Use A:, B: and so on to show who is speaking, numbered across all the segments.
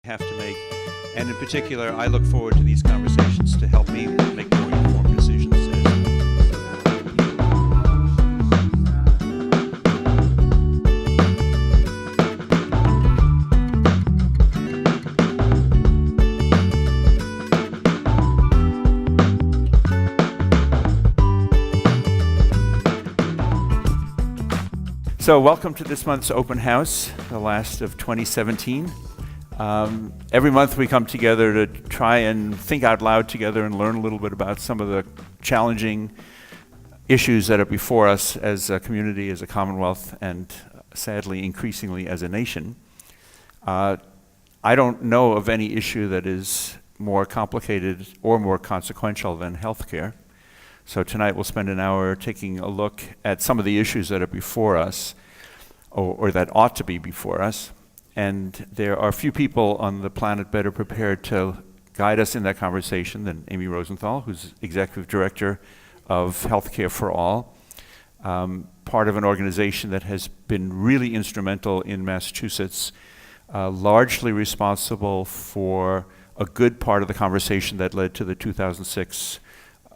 A: have to make. And in particular, I look forward to these conversations to help me make more informed decisions. So welcome to this month's open house, the last of 2017. Every month we come together to try and think out loud together and learn a little bit about some of the challenging issues that are before us as a community, as a Commonwealth, and sadly increasingly as a nation. I don't know of any issue that is more complicated or more consequential than healthcare. So tonight we'll spend an hour taking a look at some of the issues that are before us, or that ought to be before us. And there are few people on the planet better prepared to guide us in that conversation than Amy Rosenthal, who's Executive Director of Healthcare for All, part of an organization that has been really instrumental in Massachusetts, largely responsible for a good part of the conversation that led to the 2006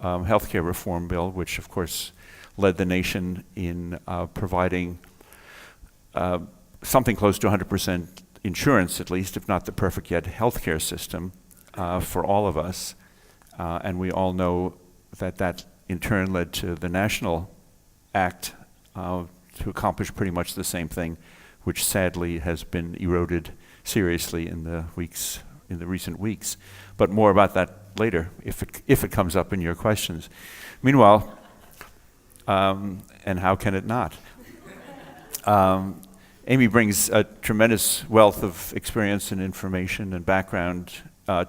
A: healthcare reform bill, which of course led the nation in providing something close to 100% insurance, at least, if not the perfect yet, healthcare system for all of us. And we all know that that in turn led to the National Act to accomplish pretty much the same thing, which sadly has been eroded seriously in the recent weeks. But more about that later, if it comes up in your questions. Meanwhile, and how can it not? Amy brings a tremendous wealth of experience and information and background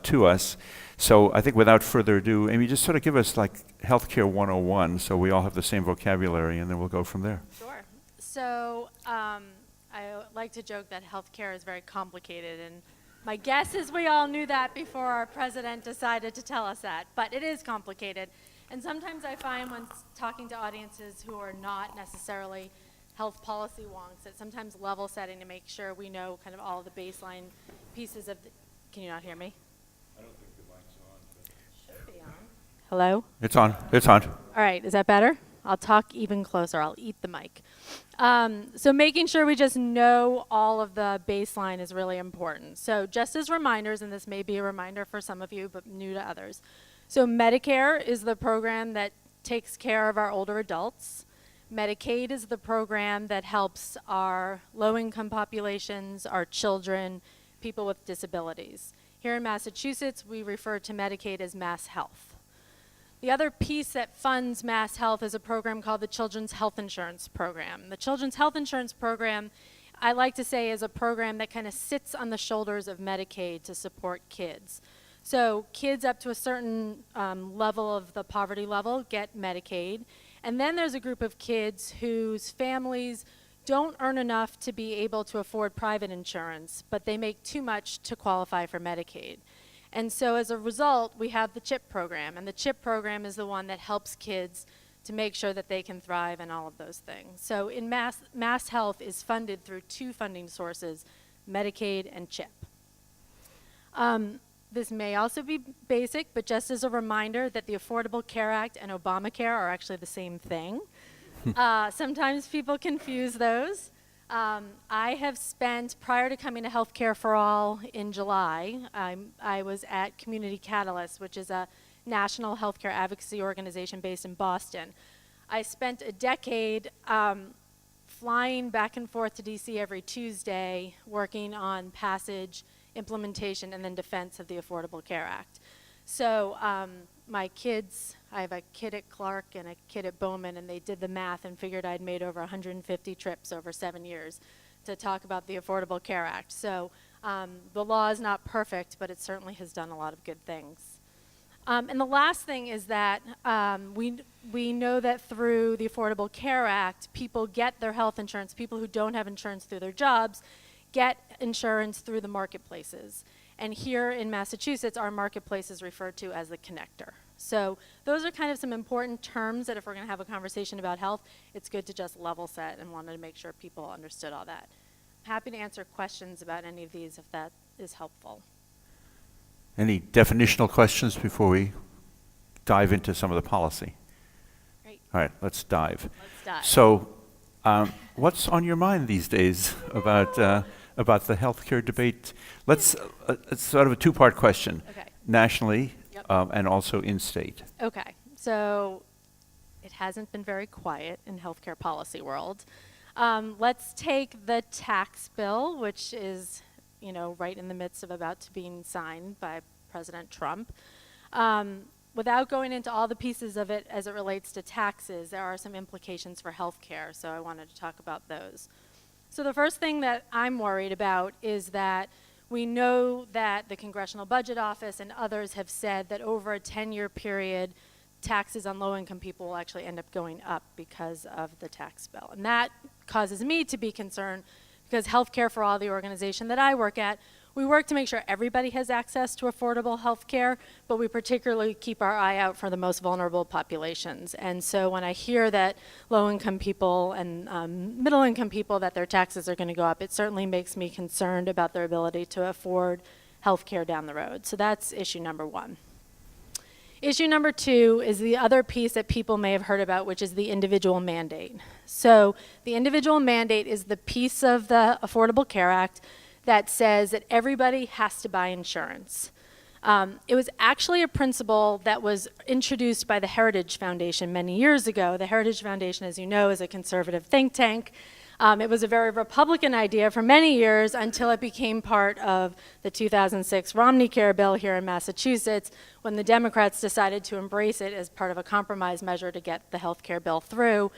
A: to us. So I think without further ado, Amy, just sort of give us like Healthcare 101 so we all have the same vocabulary, and then we'll go from there.
B: Sure. So I like to joke that healthcare is very complicated, and my guess is we all knew that before our president decided to tell us that, but it is complicated. And sometimes I find when talking to audiences who are not necessarily health policy wonks, that sometimes level setting to make sure we know kind of all the baseline pieces of the, can you not hear me?
A: I don't think the mic's on. But
B: should be on. Hello?
A: It's on. It's on.
B: All right, is that better? I'll talk even closer. I'll eat the mic. So making sure we just know all of the baseline is really important. So just as reminders, and this may be a reminder for some of you, but new to others. So Medicare is the program that takes care of our older adults. Medicaid is the program that helps our low-income populations, our children, people with disabilities. Here in Massachusetts, we refer to Medicaid as Mass Health. The other piece that funds Mass Health is a program called the Children's Health Insurance Program. The Children's Health Insurance Program, I like to say, is a program that kind of sits on the shoulders of Medicaid to support kids. So kids up to a certain level of the poverty level get Medicaid. And then there's a group of kids whose families don't earn enough to be able to afford private insurance, but they make too much to qualify for Medicaid. And so as a result, we have the CHIP program, and the CHIP program is the one that helps kids to make sure that they can thrive and all of those things. So in Mass Health is funded through two funding sources, Medicaid and CHIP. This may also be basic, but just as a reminder that the Affordable Care Act and Obamacare are actually the same thing. Sometimes people confuse those. I have spent, prior to coming to Healthcare for All in July, I was at Community Catalyst, which is a national healthcare advocacy organization based in Boston. I spent a decade flying back and forth to DC every Tuesday, working on passage, implementation, and then defense of the Affordable Care Act. So my kids, I have a kid at Clark and a kid at Bowman, and they did the math and figured I'd made over 150 trips over 7 years to talk about the Affordable Care Act. So the law is not perfect, but it certainly has done a lot of good things. And the last thing is that we know that through the Affordable Care Act, people get their health insurance, people who don't have insurance through their jobs get insurance through the marketplaces. And here in Massachusetts, our marketplace is referred to as the connector. So those are kind of some important terms that if we're going to have a conversation about health, it's good to just level set, and wanted to make sure people understood all that. Happy to answer questions about any of these if that is helpful.
A: Any definitional questions before we dive into some of the policy?
B: Great.
A: All right, let's dive.
B: Let's dive.
A: So, what's on your mind these days about the healthcare debate? It's sort of a two-part question.
B: Okay.
A: Nationally,
B: Yep.
A: and also in state.
B: Okay, so it hasn't been very quiet in healthcare policy world. Let's take the tax bill, which is, right in the midst of about to being signed by President Trump. Without going into all the pieces of it as it relates to taxes, there are some implications for healthcare, so I wanted to talk about those. So the first thing that I'm worried about is that we know that the Congressional Budget Office and others have said that over a 10-year period, taxes on low-income people will actually end up going up because of the tax bill. And that causes me to be concerned because healthcare for all, the organization that I work at, we work to make sure everybody has access to affordable healthcare, but we particularly keep our eye out for the most vulnerable populations. And so when I hear that low-income people and middle-income people, that their taxes are going to go up, it certainly makes me concerned about their ability to afford healthcare down the road. So that's issue number one. Issue number two is the other piece that people may have heard about, which is the individual mandate. So the individual mandate is the piece of the Affordable Care Act that says that everybody has to buy insurance. It was actually a principle that was introduced by the Heritage Foundation many years ago. The Heritage Foundation, as you know, is a conservative think tank. It was a very Republican idea for many years until it became part of the 2006 Romney Care bill here in Massachusetts, when the Democrats decided to embrace it as part of a compromise measure to get the health care bill through.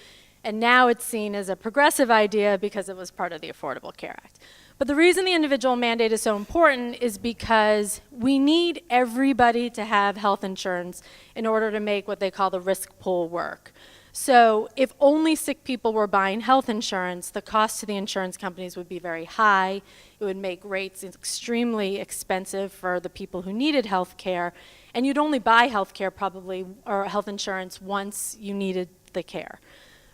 B: And now it's seen as a progressive idea because it was part of the Affordable Care Act. But the reason the individual mandate is so important is because we need everybody to have health insurance in order to make what they call the risk pool work. So if only sick people were buying health insurance, the cost to the insurance companies would be very high. It would make rates extremely expensive for the people who needed health care. And you'd only buy health care probably, or health insurance, once you needed the care.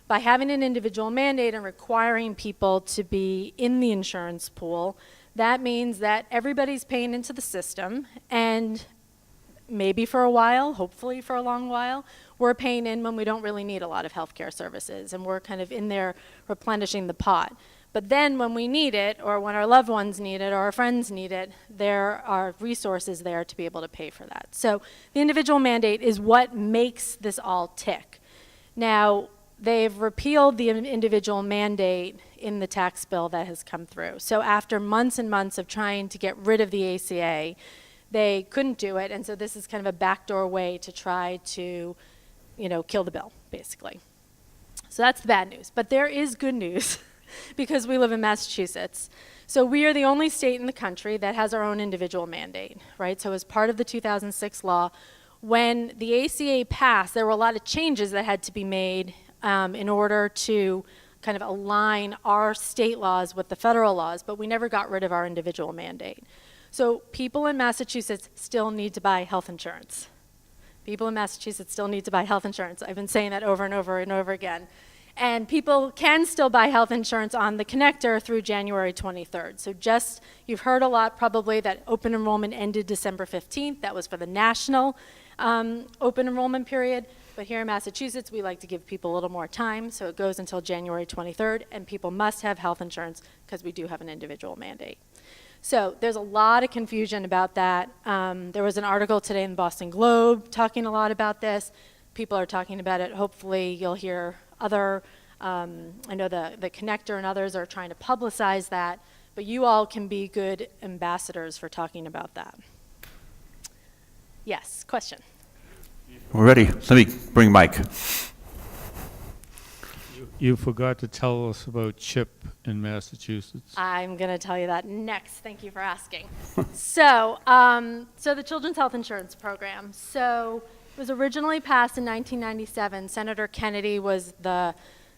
B: By having an individual mandate and requiring people to be in the insurance pool, that means that everybody's paying into the system, and maybe for a while, hopefully for a long while, we're paying in when we don't really need a lot of healthcare services, and we're kind of in there replenishing the pot. But then when we need it, or when our loved ones need it, or our friends need it, there are resources there to be able to pay for that. So the individual mandate is what makes this all tick. Now, they've repealed the individual mandate in the tax bill that has come through. So after months and months of trying to get rid of the ACA, they couldn't do it, and so this is kind of a backdoor way to try to, kill the bill, basically. So that's the bad news. But there is good news because we live in Massachusetts. So we are the only state in the country that has our own individual mandate, right? So as part of the 2006 law, when the ACA passed, there were a lot of changes that had to be made in order to kind of align our state laws with the federal laws, but we never got rid of our individual mandate. So people in Massachusetts still need to buy health insurance. People in Massachusetts still need to buy health insurance. I've been saying that over and over and over again. And people can still buy health insurance on the connector through January 23rd. So you've heard a lot probably that open enrollment ended December 15th. That was for the national open enrollment period. But here in Massachusetts, we like to give people a little more time, so it goes until January 23rd, and people must have health insurance because we do have an individual mandate. So there's a lot of confusion about that. There was an article today in the Boston Globe talking a lot about this. People are talking about it. Hopefully you'll hear other, I know the Connector and others are trying to publicize that, but you all can be good ambassadors for talking about that. Yes, question?
A: We're ready. Let me bring Mike.
C: You forgot to tell us about CHIP in Massachusetts.
B: I'm going to tell you that next. Thank you for asking. So the Children's Health Insurance Program. So it was originally passed in 1997. Senator Kennedy was the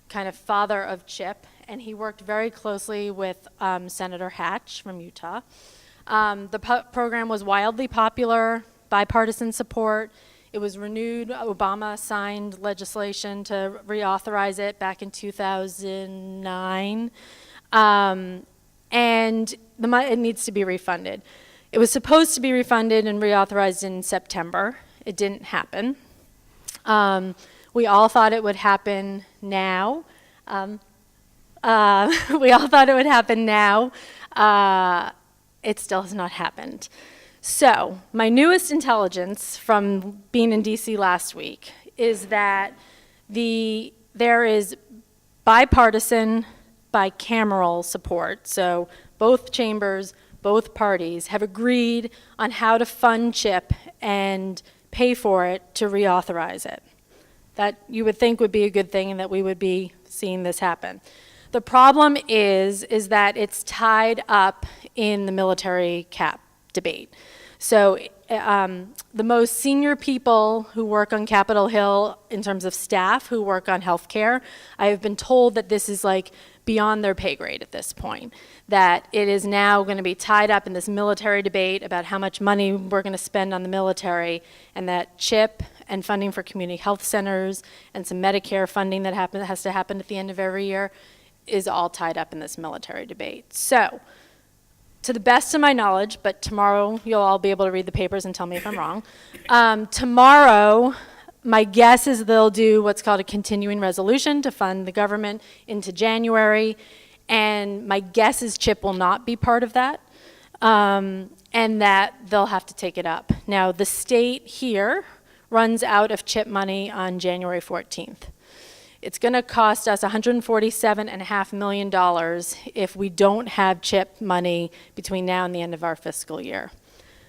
B: kind of father of CHIP, and he worked very closely with Senator Hatch from Utah. The program was wildly popular, bipartisan support. It was renewed. Obama signed legislation to reauthorize it back in 2009. and it needs to be refunded. It was supposed to be refunded and reauthorized in September. It didn't happen. We all thought it would happen now. We all thought it would happen now. It still has not happened. So my newest intelligence from being in DC last week is that there is bipartisan, bicameral support. So both chambers, both parties have agreed on how to fund CHIP and pay for it to reauthorize it. That you would think would be a good thing and that we would be seeing this happen. The problem is that it's tied up in the military cap debate. So the most senior people who work on Capitol Hill in terms of staff who work on healthcare, I have been told that this is like beyond their pay grade at this point, that it is now going to be tied up in this military debate about how much money we're going to spend on the military, and that CHIP and funding for community health centers and some Medicare funding that has to happen at the end of every year is all tied up in this military debate. So, to the best of my knowledge, but tomorrow you'll all be able to read the papers and tell me if I'm wrong. Tomorrow, my guess is they'll do what's called a continuing resolution to fund the government into January, and my guess is CHIP will not be part of that, and that they'll have to take it up. Now, the state here runs out of CHIP money on January 14th. It's going to cost us $147.5 million if we don't have CHIP money between now and the end of our fiscal year.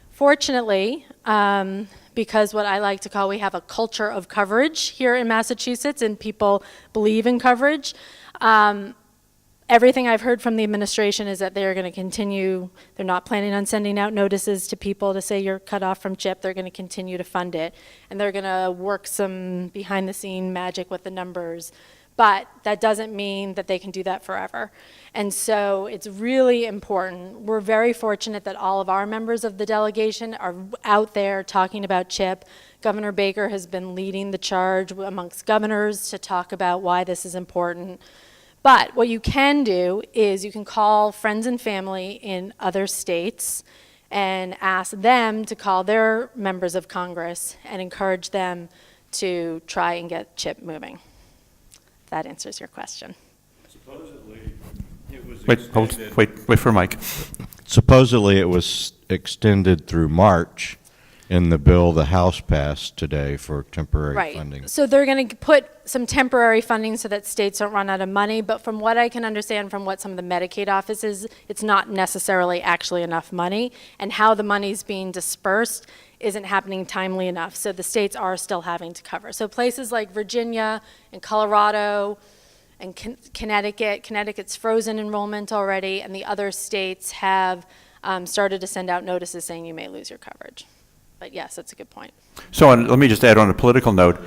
B: Fortunately, because what I like to call we have a culture of coverage here in Massachusetts and people believe in coverage, everything I've heard from the administration is that they're going to continue. They're not planning on sending out notices to people to say you're cut off from CHIP. They're going to continue to fund it. And they're going to work some behind-the-scene magic with the numbers. But that doesn't mean that they can do that forever. And so it's really important. We're very fortunate that all of our members of the delegation are out there talking about CHIP. Governor Baker has been leading the charge amongst governors to talk about why this is important. But what you can do is you can call friends and family in other states and ask them to call their members of Congress and encourage them to try and get CHIP moving. If that answers your question.
C: Supposedly, it was
A: Wait for Mike.
D: Supposedly it was extended through March in the bill the House passed today for temporary funding.
B: So they're going to put some temporary funding so that states don't run out of money, but from what I can understand from what some of the Medicaid offices, it's not necessarily actually enough money, and how the money's being dispersed isn't happening timely enough, so the states are still having to cover. So places like Virginia and Colorado and Connecticut's frozen enrollment already, and the other states have started to send out notices saying you may lose your coverage. But yes, that's a good point.
A: So let me just add on a political note.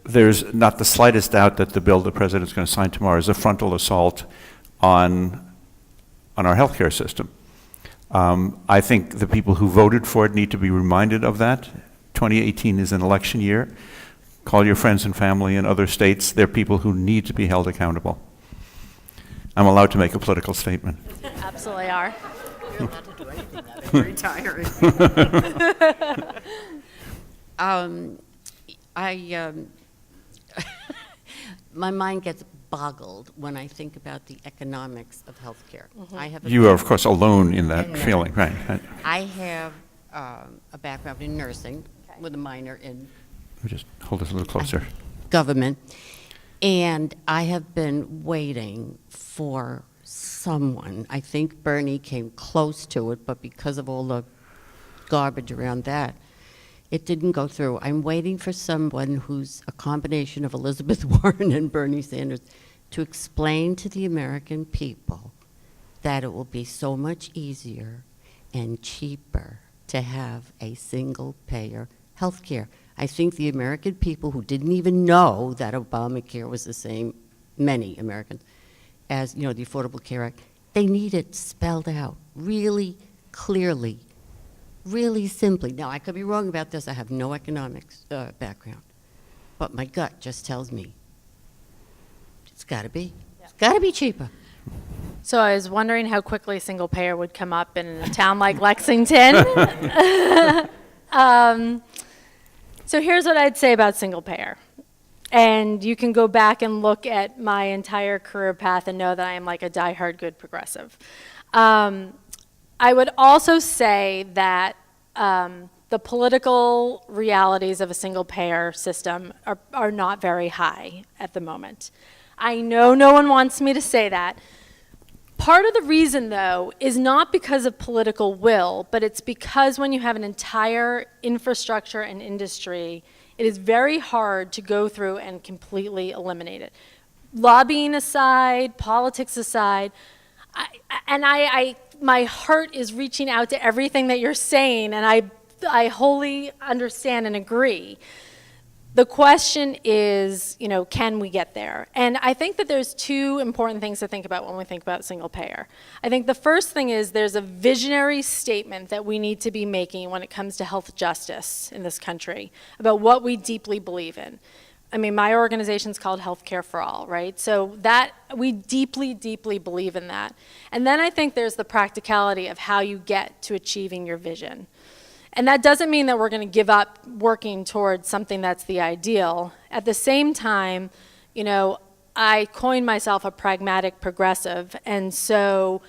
A: There's not the slightest doubt that the bill the president's going to sign tomorrow is a frontal assault on our healthcare system. I think the people who voted for it need to be reminded of that. 2018 is an election year. Call your friends and family in other states. They're people who need to be held accountable. I'm allowed to make a political statement.
B: Absolutely are.
E: You're allowed to do anything. That's very tiring. My mind gets boggled when I think about the economics of healthcare.
A: You are, of course, alone in that feeling, right?
E: I have a background in nursing with a minor in
A: Just hold this a little closer.
E: government, and I have been waiting for someone. I think Bernie came close to it, but because of all the garbage around that, it didn't go through. I'm waiting for someone who's a combination of Elizabeth Warren and Bernie Sanders to explain to the American people that it will be so much easier and cheaper to have a single-payer health care. I think the American people who didn't even know that Obamacare was the same, many Americans, as the Affordable Care Act, they need it spelled out really clearly, really simply. Now, I could be wrong about this. I have no economics background, but my gut just tells me it's got to be. It's got to be cheaper.
B: So I was wondering how quickly single payer would come up in a town like Lexington. So here's what I'd say about single payer. And you can go back and look at my entire career path and know that I am like a diehard good progressive. I would also say that the political realities of a single payer system are not very high at the moment. I know no one wants me to say that. Part of the reason, though, is not because of political will, but it's because when you have an entire infrastructure and industry, it is very hard to go through and completely eliminate it. Lobbying aside, politics aside, my heart is reaching out to everything that you're saying, and I wholly understand and agree. The question is, can we get there? And I think that there's two important things to think about when we think about single payer. I think the first thing is there's a visionary statement that we need to be making when it comes to health justice in this country about what we deeply believe in. I mean, my organization's called Healthcare for All, right? So that, we deeply, deeply believe in that. And then I think there's the practicality of how you get to achieving your vision. And that doesn't mean that we're going to give up working towards something that's the ideal. At the same time, I coined myself a pragmatic progressive, and so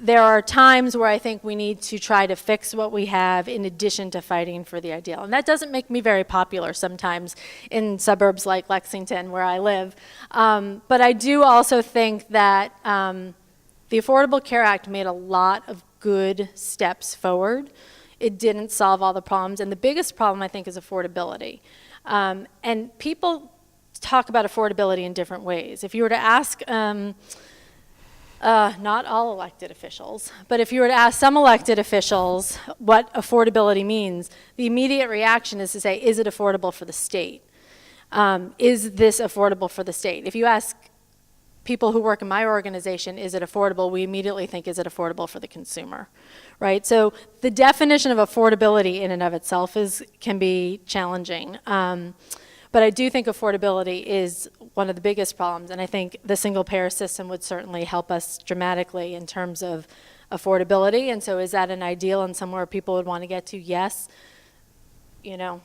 B: there are times where I think we need to try to fix what we have in addition to fighting for the ideal. And that doesn't make me very popular sometimes in suburbs like Lexington, where I live. But I do also think that the Affordable Care Act made a lot of good steps forward. It didn't solve all the problems, and the biggest problem, I think, is affordability. And people talk about affordability in different ways. If you were to ask, not all elected officials, but if you were to ask some elected officials what affordability means, the immediate reaction is to say, is it affordable for the state? Is this affordable for the state? If you ask people who work in my organization, is it affordable? We immediately think, is it affordable for the consumer, right? So the definition of affordability in and of itself can be challenging. But I do think affordability is one of the biggest problems, and I think the single payer system would certainly help us dramatically in terms of affordability. And so is that an ideal and somewhere people would want to get to? Yes.
A: Amy,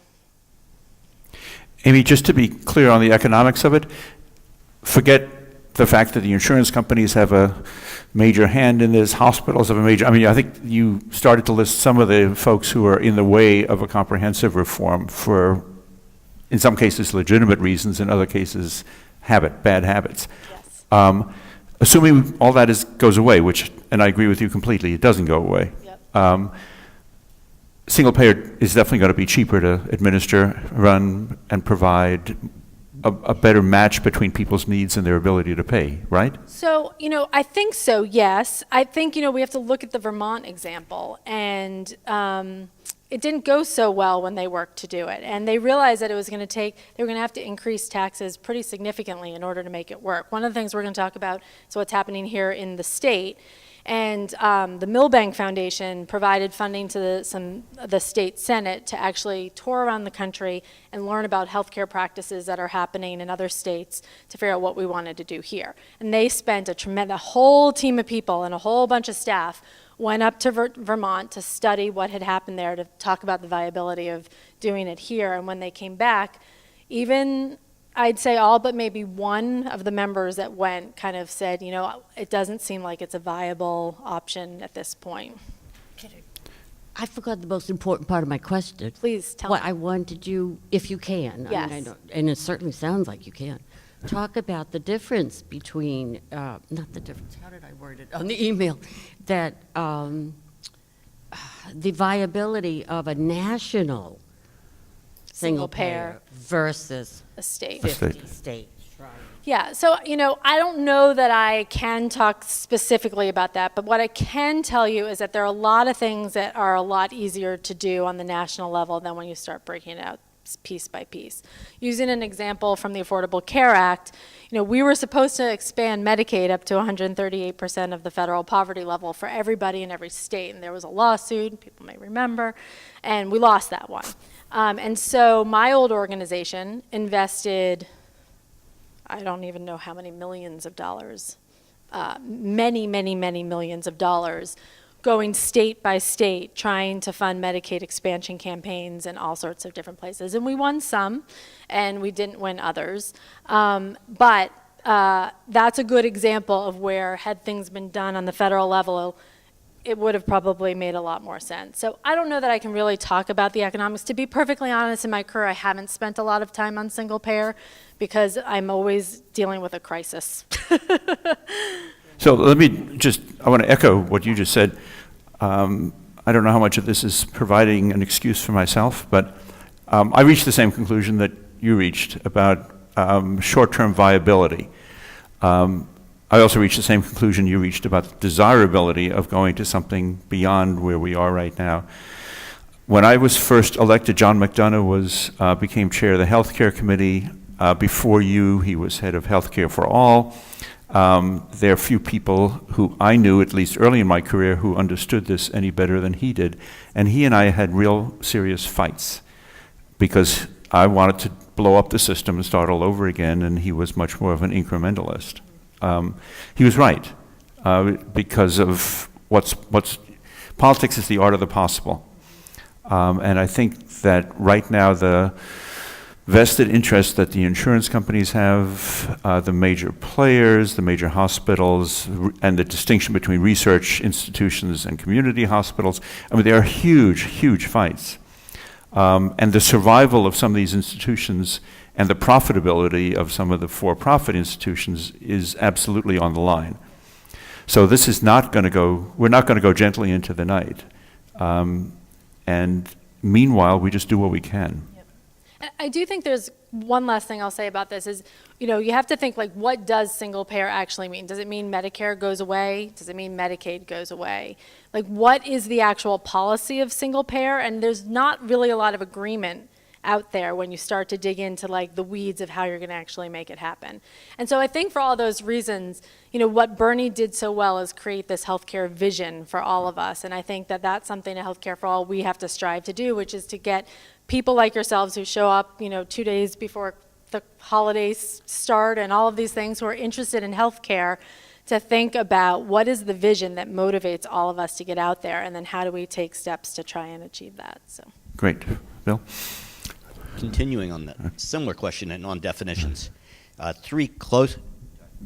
A: just to be clear on the economics of it, forget the fact that the insurance companies have a major hand in this, hospitals have a major, I think you started to list some of the folks who are in the way of a comprehensive reform for, in some cases, legitimate reasons, in other cases, bad habits.
B: Yes.
A: Assuming all that goes away, and I agree with you completely, it doesn't go away.
B: Yep.
A: Single payer is definitely going to be cheaper to administer, run, and provide a better match between people's needs and their ability to pay, right?
B: So, I think so, yes. I think, we have to look at the Vermont example, and it didn't go so well when they worked to do it. And they realized that they were going to have to increase taxes pretty significantly in order to make it work. One of the things we're going to talk about is what's happening here in the state. And the Milbank Foundation provided funding to the state Senate to actually tour around the country and learn about healthcare practices that are happening in other states to figure out what we wanted to do here. And they spent a whole team of people and a whole bunch of staff went up to Vermont to study what had happened there, to talk about the viability of doing it here. And when they came back, even I'd say all but maybe one of the members that went kind of said, it doesn't seem like it's a viable option at this point.
E: I forgot the most important part of my question.
B: Please tell me.
E: I wanted you, if you can,
B: Yes.
E: I don't, and it certainly sounds like you can, talk about the difference between, not the difference, how did I word it on the email, that the viability of a national single payer versus
B: A state.
E: 50 states.
B: Yeah, so, I don't know that I can talk specifically about that, but what I can tell you is that there are a lot of things that are a lot easier to do on the national level than when you start breaking it out piece by piece. Using an example from the Affordable Care Act, we were supposed to expand Medicaid up to 138% of the federal poverty level for everybody in every state, and there was a lawsuit, people may remember, and we lost that one. And so my old organization invested, I don't even know how many millions of dollars, many, many, many millions of dollars going state by state, trying to fund Medicaid expansion campaigns in all sorts of different places. And we won some, and we didn't win others. But that's a good example of where, had things been done on the federal level, it would have probably made a lot more sense. So I don't know that I can really talk about the economics. To be perfectly honest, in my career, I haven't spent a lot of time on single payer because I'm always dealing with a crisis.
A: So let me I want to echo what you just said. I don't know how much of this is providing an excuse for myself, but I reached the same conclusion that you reached about short-term viability. I also reached the same conclusion you reached about the desirability of going to something beyond where we are right now. When I was first elected, John McDonough became chair of the Healthcare Committee. Before you, he was head of Healthcare for All. There are few people who I knew, at least early in my career, who understood this any better than he did. And he and I had real serious fights because I wanted to blow up the system and start all over again, and he was much more of an incrementalist. He was right, because of politics is the art of the possible. And I think that right now the vested interest that the insurance companies have, the major players, the major hospitals, and the distinction between research institutions and community hospitals, I mean, there are huge, huge fights. And the survival of some of these institutions and the profitability of some of the for-profit institutions is absolutely on the line. So this is not going to go, we're not going to go gently into the night. And meanwhile, we just do what we can.
B: I do think there's one last thing I'll say about this is, you have to think, like, what does single payer actually mean? Does it mean Medicare goes away? Does it mean Medicaid goes away? Like, what is the actual policy of single payer? And there's not really a lot of agreement out there when you start to dig into, like, the weeds of how you're going to actually make it happen. And so I think for all those reasons, what Bernie did so well is create this healthcare vision for all of us. And I think that that's something at Healthcare for All we have to strive to do, which is to get people like yourselves who show up, 2 days before the holidays start and all of these things, who are interested in healthcare, to think about what is the vision that motivates all of us to get out there, and then how do we take steps to try and achieve that. So
A: Great. Bill?
F: Continuing on that similar question and on definitions, three close.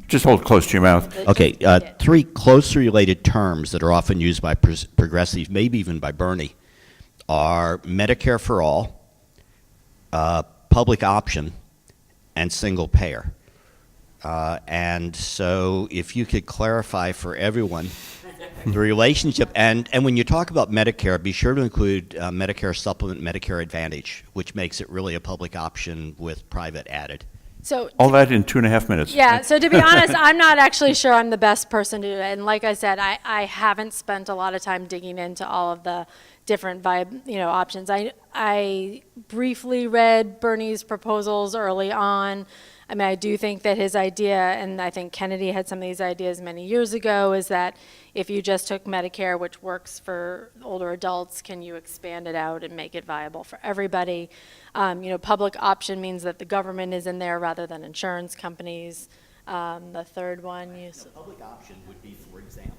A: Just hold close to your mouth.
F: Okay, three closely related terms that are often used by progressives, maybe even by Bernie, are Medicare for All, public option, and single payer. And so if you could clarify for everyone the relationship, and when you talk about Medicare, be sure to include Medicare Supplement, Medicare Advantage, which makes it really a public option with private added.
B: So
A: all that in 2.5 minutes.
B: Yeah, so to be honest, I'm not actually sure I'm the best person to do it. And like I said, I haven't spent a lot of time digging into all of the different options. I briefly read Bernie's proposals early on. I mean, I do think that his idea, and I think Kennedy had some of these ideas many years ago, is that if you just took Medicare, which works for older adults, can you expand it out and make it viable for everybody? Public option means that the government is in there rather than insurance companies. The third one,
F: Public option would be, for example,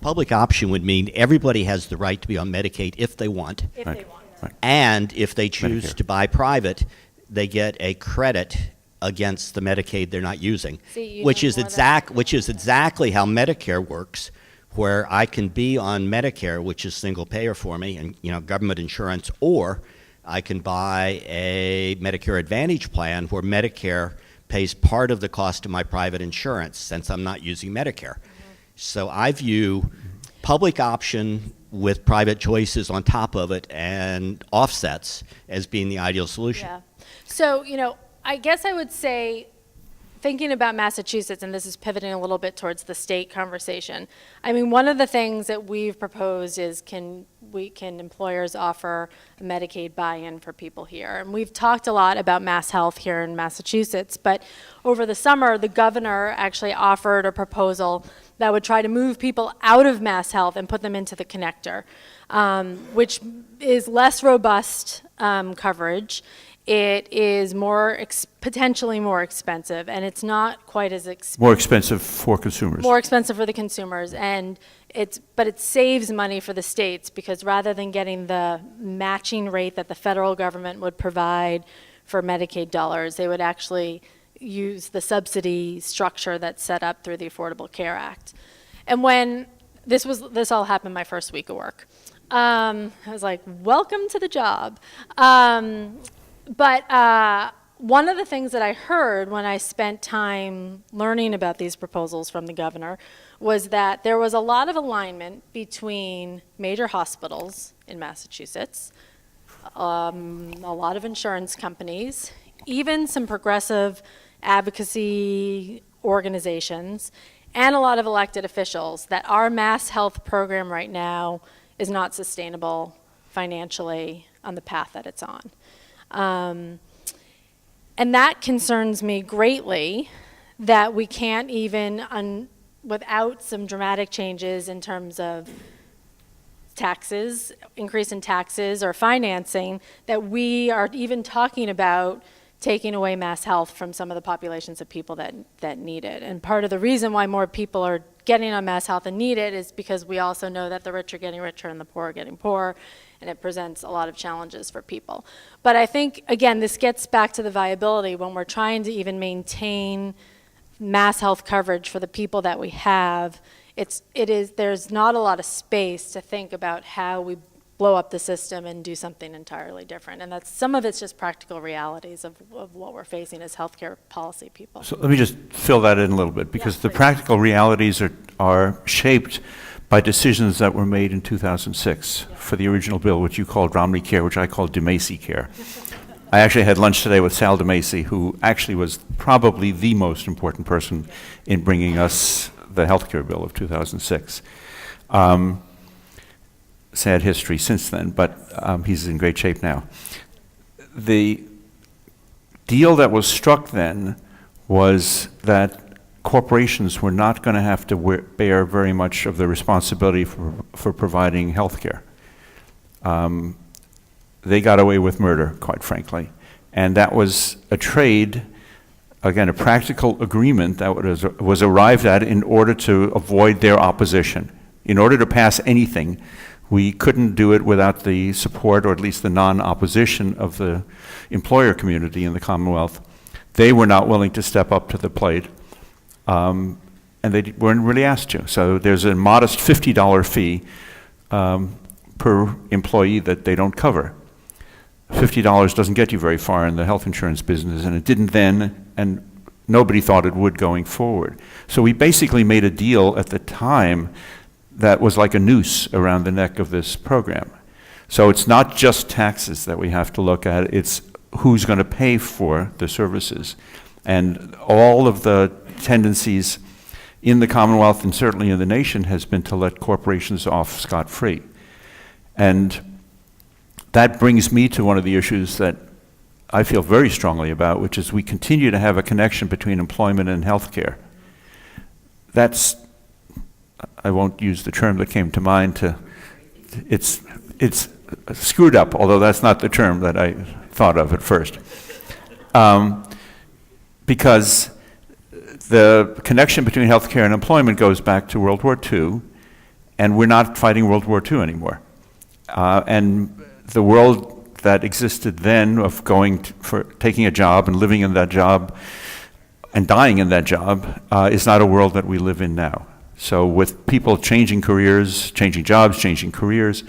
F: public option would mean everybody has the right to be on Medicaid if they want.
B: if
A: Right.
B: they want.
A: Right.
F: And if they choose
A: Medicare.
F: to buy private, they get a credit against the Medicaid they're not using,
B: See, you
F: which
B: know
F: is
B: more than
F: which is exactly how Medicare works, where I can be on Medicare, which is single payer for me, and government insurance, or I can buy a Medicare Advantage plan where Medicare pays part of the cost of my private insurance since I'm not using Medicare. So I view public option with private choices on top of it and offsets as being the ideal solution.
B: Yeah. So, I guess I would say, thinking about Massachusetts, and this is pivoting a little bit towards the state conversation. I mean, one of the things that we've proposed is can employers offer a Medicaid buy-in for people here? And we've talked a lot about Mass Health here in Massachusetts, but over the summer, the governor actually offered a proposal that would try to move people out of Mass Health and put them into the connector, which is less robust coverage. it is potentially more expensive, and it's not quite as
A: More expensive for consumers.
B: more expensive for the consumers, and but it saves money for the states, because rather than getting the matching rate that the federal government would provide for Medicaid dollars, they would actually use the subsidy structure that's set up through the Affordable Care Act. And when this all happened my first week of work, I was like, welcome to the job. But one of the things that I heard when I spent time learning about these proposals from the governor was that there was a lot of alignment between major hospitals in Massachusetts, a lot of insurance companies, even some progressive advocacy organizations, and a lot of elected officials, that our mass health program right now is not sustainable financially on the path that it's on. And that concerns me greatly, that we can't even, without some dramatic changes in terms of taxes, increase in taxes or financing, that we are even talking about taking away mass health from some of the populations of people that need it. And part of the reason why more people are getting on mass health and need it is because we also know that the rich are getting richer and the poor are getting poorer, and it presents a lot of challenges for people. But I think, again, this gets back to the viability when we're trying to even maintain mass health coverage for the people that we have. There's not a lot of space to think about how we blow up the system and do something entirely different. And some of it's just practical realities of what we're facing as healthcare policy people.
A: So let me just fill that in a little bit, because the practical realities are shaped by decisions that were made in 2006 for the original bill, which you called Romney Care, which I called DeMacy Care. I actually had lunch today with Sal DeMacy, who actually was probably the most important person in bringing us the healthcare bill of 2006. Sad history since then, but he's in great shape now. The deal that was struck then was that corporations were not going to have to bear very much of the responsibility for providing health care. They got away with murder, quite frankly. And that was a trade, again, a practical agreement that was arrived at in order to avoid their opposition. In order to pass anything, we couldn't do it without the support, or at least the non-opposition, of the employer community in the Commonwealth. They were not willing to step up to the plate, and they weren't really asked to. So there's a modest $50 fee per employee that they don't cover. $50 doesn't get you very far in the health insurance business, and it didn't then, and nobody thought it would going forward. So we basically made a deal at the time that was like a noose around the neck of this program. So it's not just taxes that we have to look at, it's who's going to pay for the services. And all of the tendencies in the Commonwealth, and certainly in the nation, has been to let corporations off scot-free. And that brings me to one of the issues that I feel very strongly about, which is we continue to have a connection between employment and healthcare. I won't use the term that came to mind. It's screwed up, although that's not the term that I thought of at first. Because the connection between healthcare and employment goes back to World War II, and we're not fighting World War II anymore. And the world that existed then of taking a job and living in that job and dying in that job is not a world that we live in now. So with people changing careers, changing jobs, changing careers,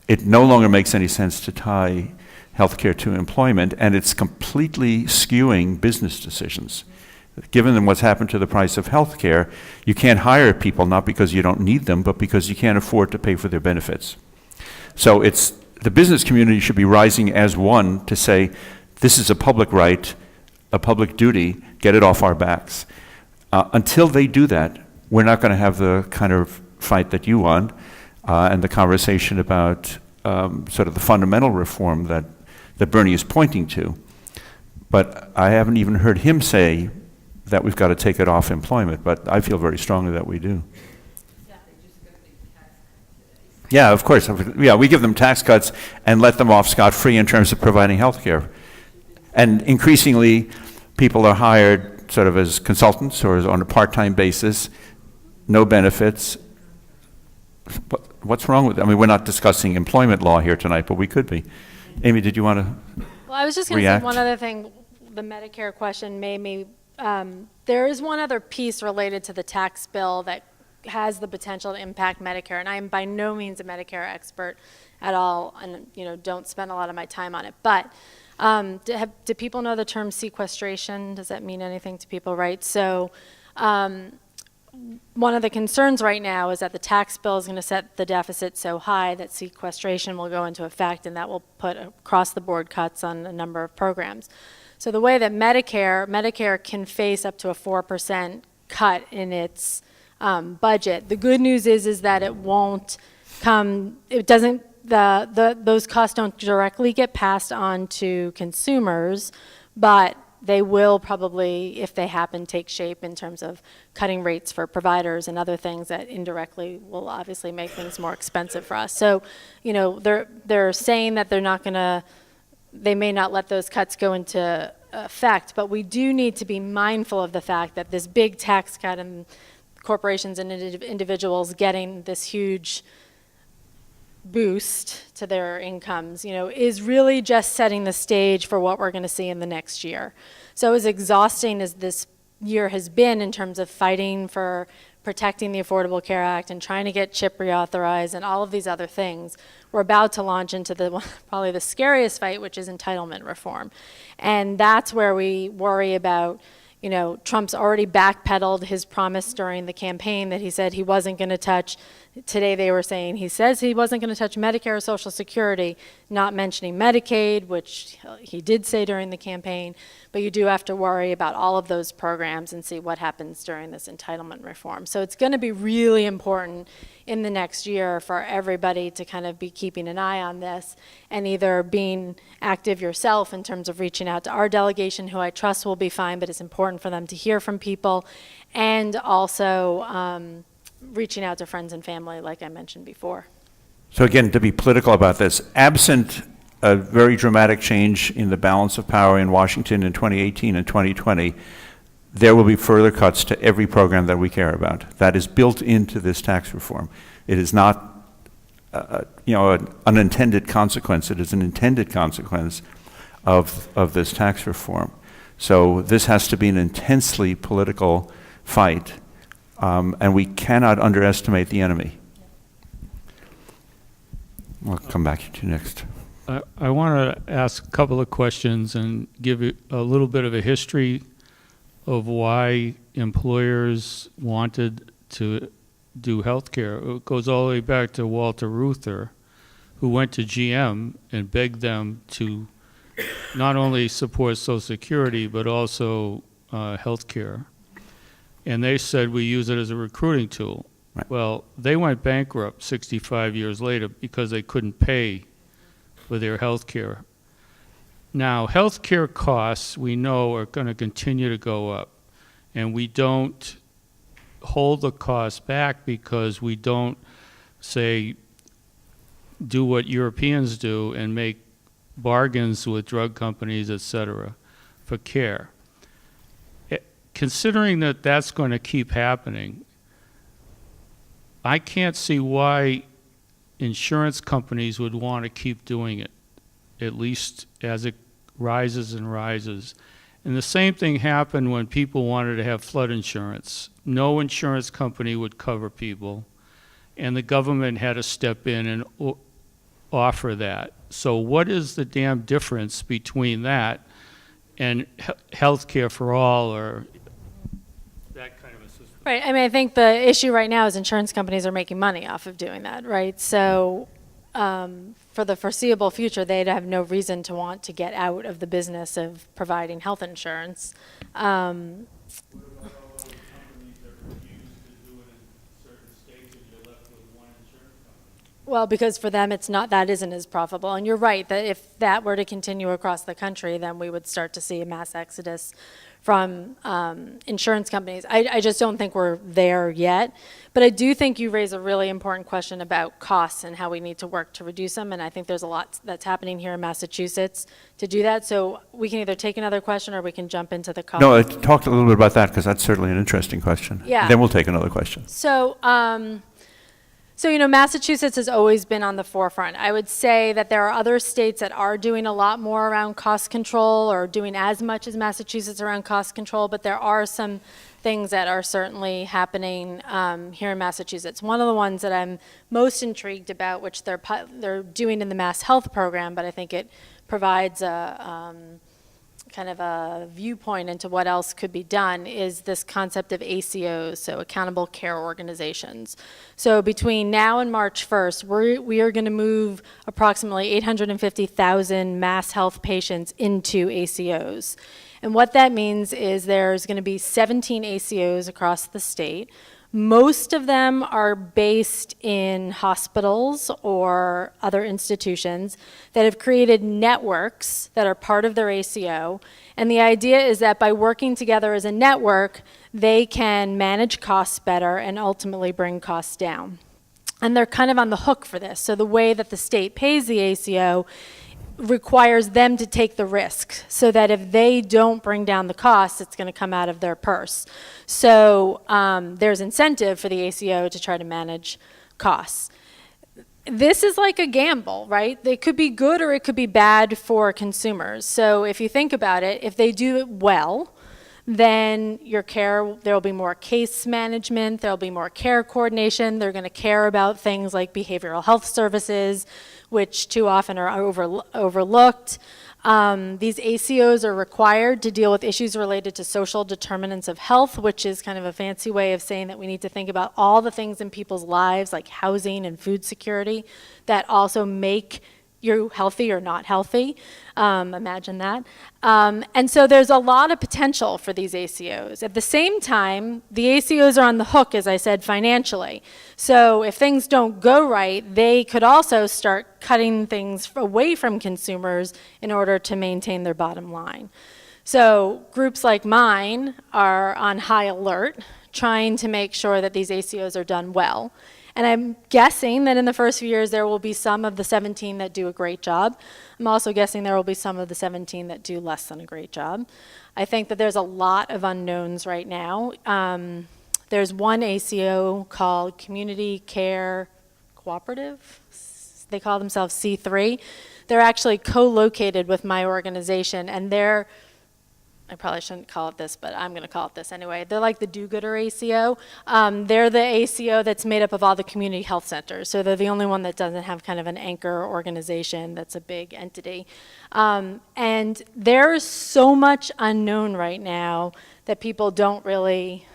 A: it no longer makes any sense to tie healthcare to employment, and it's completely skewing business decisions. Given what's happened to the price of healthcare, you can't hire people not because you don't need them, but because you can't afford to pay for their benefits. So the business community should be rising as one to say, this is a public right, a public duty, get it off our backs. Until they do that, we're not going to have the kind of fight that you want, and the conversation about sort of the fundamental reform that Bernie is pointing to. But I haven't even heard him say that we've got to take it off employment, but I feel very strongly that we do. Yeah, of course. Yeah, we give them tax cuts and let them off scot-free in terms of providing health care. And increasingly, people are hired sort of as consultants or on a part-time basis, no benefits. What's wrong with it? I mean, we're not discussing employment law here tonight, but we could be. Amy, did you want to?
B: Well, I was just going to say
A: react?
B: one other thing. The Medicare question made me, there is one other piece related to the tax bill that has the potential to impact Medicare, and I am by no means a Medicare expert at all, and don't spend a lot of my time on it. But do people know the term sequestration? Does that mean anything to people, right? So one of the concerns right now is that the tax bill is going to set the deficit so high that sequestration will go into effect, and that will put across-the-board cuts on a number of programs. So the way that Medicare can face up to a 4% cut in its budget. The good news is that it won't come. It doesn't. Those costs don't directly get passed on to consumers, but they will probably, if they happen, take shape in terms of cutting rates for providers and other things that indirectly will obviously make things more expensive for us. So, they're saying that they're not going to, they may not let those cuts go into effect, but we do need to be mindful of the fact that this big tax cut and corporations and individuals getting this huge boost to their incomes, is really just setting the stage for what we're going to see in the next year. So as exhausting as this year has been in terms of fighting for protecting the Affordable Care Act and trying to get CHIP reauthorized and all of these other things, we're about to launch into probably the scariest fight, which is entitlement reform. And that's where we worry about, Trump's already backpedaled his promise during the campaign that he said he wasn't going to touch. Today they were saying he says he wasn't going to touch Medicare or Social Security, not mentioning Medicaid, which he did say during the campaign. But you do have to worry about all of those programs and see what happens during this entitlement reform. So it's going to be really important in the next year for everybody to kind of be keeping an eye on this and either being active yourself in terms of reaching out to our delegation, who I trust will be fine, but it's important for them to hear from people, and also reaching out to friends and family, like I mentioned before.
A: So again, to be political about this, absent a very dramatic change in the balance of power in Washington in 2018 and 2020, there will be further cuts to every program that we care about. That is built into this tax reform. It is not, an unintended consequence. It is an intended consequence of this tax reform. So this has to be an intensely political fight. And we cannot underestimate the enemy. I'll come back to you next.
C: I want to ask a couple of questions and give you a little bit of a history of why employers wanted to do healthcare. It goes all the way back to Walter Reuther, who went to GM and begged them to not only support Social Security, but also healthcare. And they said, we use it as a recruiting tool.
A: Right.
C: Well, they went bankrupt 65 years later because they couldn't pay for their health care. Now, health care costs, we know, are going to continue to go up. And we don't hold the costs back because we don't, say, do what Europeans do and make bargains with drug companies, et cetera, for care. Considering that that's going to keep happening, I can't see why insurance companies would want to keep doing it, at least as it rises and rises. And the same thing happened when people wanted to have flood insurance. No insurance company would cover people, and the government had to step in and offer that. So what is the damn difference between that and health care for all, or that kind of a system?
B: Right. I mean, I think the issue right now is insurance companies are making money off of doing that, right? So for the foreseeable future, they'd have no reason to want to get out of the business of providing health insurance.
C: What about all those companies that refuse to do it in certain states and you're left with one insurance company?
B: Well, because for them, that isn't as profitable. And you're right, that if that were to continue across the country, then we would start to see a mass exodus from insurance companies. I just don't think we're there yet. But I do think you raise a really important question about costs and how we need to work to reduce them. And I think there's a lot that's happening here in Massachusetts to do that. So we can either take another question or we can jump into the cost.
A: No, talk a little bit about that, because that's certainly an interesting question.
B: Yeah.
A: Then we'll take another question.
B: So, Massachusetts has always been on the forefront. I would say that there are other states that are doing a lot more around cost control, or doing as much as Massachusetts around cost control, but there are some things that are certainly happening here in Massachusetts. One of the ones that I'm most intrigued about, which they're doing in the Mass Health program, but I think it provides a kind of a viewpoint into what else could be done, is this concept of ACOs, so accountable care organizations. So between now and March 1st, we are going to move approximately 850,000 mass health patients into ACOs. And what that means is there's going to be 17 ACOs across the state. Most of them are based in hospitals or other institutions that have created networks that are part of their ACO. And the idea is that by working together as a network, they can manage costs better and ultimately bring costs down. And they're kind of on the hook for this. So the way that the state pays the ACO requires them to take the risk, so that if they don't bring down the costs, it's going to come out of their purse. So there's incentive for the ACO to try to manage costs. This is like a gamble, right? It could be good or it could be bad for consumers. So if you think about it, if they do it well, then there will be more case management, there'll be more care coordination, they're going to care about things like behavioral health services, which too often are overlooked. These ACOs are required to deal with issues related to social determinants of health, which is kind of a fancy way of saying that we need to think about all the things in people's lives, like housing and food security, that also make you healthy or not healthy. Imagine that. And so there's a lot of potential for these ACOs. At the same time, the ACOs are on the hook, as I said, financially. So if things don't go right, they could also start cutting things away from consumers in order to maintain their bottom line. So groups like mine are on high alert, trying to make sure that these ACOs are done well. And I'm guessing that in the first few years there will be some of the 17 that do a great job. I'm also guessing there will be some of the 17 that do less than a great job. I think that there's a lot of unknowns right now. There's one ACO called Community Care Cooperative. They call themselves C3. They're actually co-located with my organization, and I probably shouldn't call it this, but I'm going to call it this anyway. They're like the do-gooder ACO. They're the ACO that's made up of all the community health centers. So they're the only one that doesn't have kind of an anchor organization that's a big entity. And there's so much unknown right now that people don't really